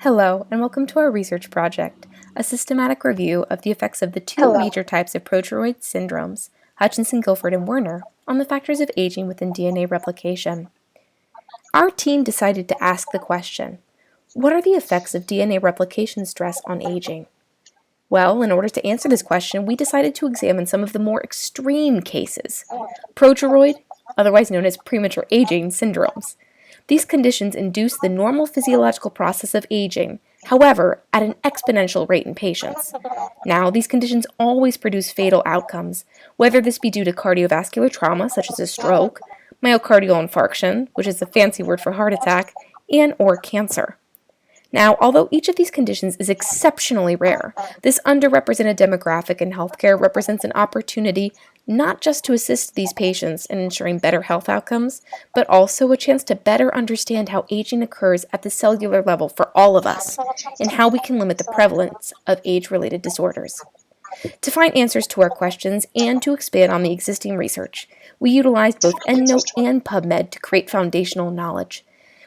Hello, and welcome to our research project, a systematic review of the effects of the two major types of Progeroid syndromes, Hutchinson-Gilford and Werner, on the factors of aging within DNA replication. Our team decided to ask the question, what are the effects of DNA replication stress on aging? Well, in order to answer this question, we decided to examine some of the more extreme cases, Progeroid, otherwise known as premature aging syndromes. These conditions induce the normal physiological process of aging, however, at an exponential rate in patients. Now, these conditions always produce fatal outcomes, whether this be due to cardiovascular trauma, such as a stroke, myocardial infarction, which is a fancy word for heart attack, and or cancer. Now, although each of these conditions is exceptionally rare, this underrepresented demographic in healthcare represents an opportunity not just to assist these patients in ensuring better health outcomes, but also a chance to better understand how aging occurs at the cellular level for all of us, and how we can limit the prevalence of age-related disorders. To find answers to our questions and to expand on the existing research, we utilized both EndNote and PubMed to create foundational knowledge.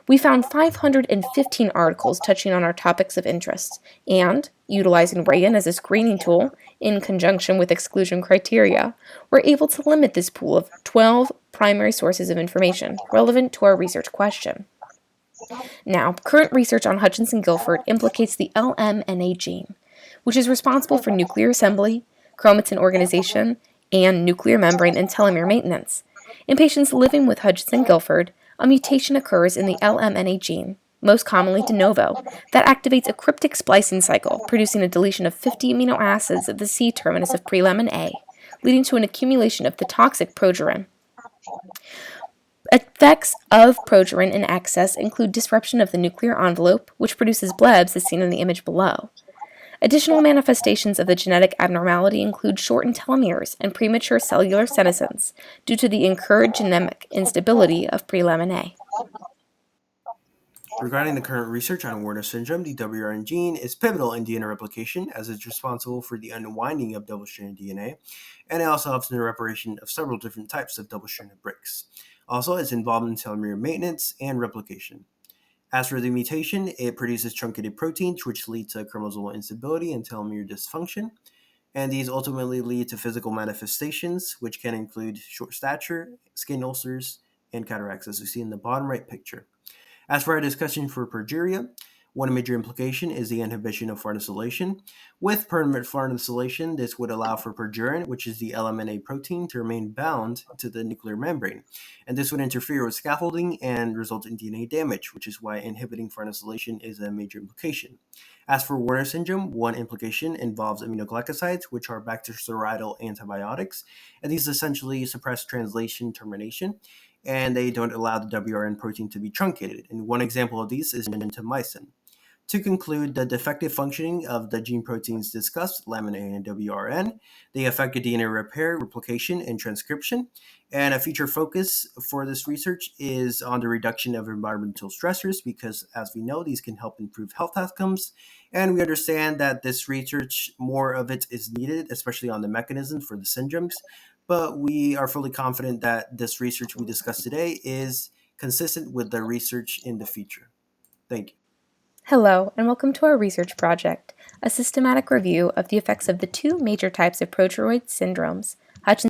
We found 515 articles touching on our topics of interest, and, utilizing RAIN as a screening tool, in conjunction with exclusion criteria, we're able to limit this pool of 12 primary sources of information relevant to our research question. Now, current research on Hutchinson-Gilford implicates the LMNA gene, which is responsible for nuclear assembly, chromatin organization, and nuclear membrane and telomere maintenance. In patients living with Hutchinson-Gilford, a mutation occurs in the LMNA gene, most commonly de novo, that activates a cryptic splicing cycle, producing a deletion of 50 amino acids at the C terminus of prelamin A, leading to an accumulation of the toxic progerin. Effects of progerin in excess include disruption of the nuclear envelope, which produces blebs as seen in the image below. Additional manifestations of the genetic abnormality include shortened telomeres and premature cellular senescence due to the incurred genetic instability of prelamin A. Regarding the current research on Werner syndrome, the WRN gene is pivotal in DNA replication as it's responsible for the unwinding of double-stranded DNA, and it also helps in the reparation of several different types of double-stranded breaks. Also, it's involved in telomere maintenance and replication. As for the mutation, it produces truncated proteins, which lead to chromosomal instability and telomere dysfunction, and these ultimately lead to physical manifestations, which can include short stature, skin ulcers, and cataracts, as we see in the bottom right picture. As for our discussion for progeria, one major implication is the inhibition of farnesylation. With permanent farnesylation, this would allow for progerin, which is the LMNA protein, to remain bound to the nuclear membrane. And this would interfere with scaffolding and result in DNA damage, which is why inhibiting farnesylation is a major implication. As for Werner syndrome, one implication involves aminoglycosides, which are bactericidal antibiotics, and these essentially suppress translation termination, and they don't allow the WRN protein to be truncated. And one example of these is gentamicin. To conclude, the defective functioning of the gene proteins discussed, lamin A and WRN, they affect the DNA repair, replication, and transcription. And a future focus for this research is on the reduction of environmental stressors because, as we know, these can help improve health outcomes. And we understand that this research, more of it is needed, especially on the mechanisms for the syndromes. But we are fully confident that this research we discussed today is consistent with the research in the future. Thank you. Hello, and welcome to our research project, a systematic review of the effects of the two major types of Progeroid syndromes,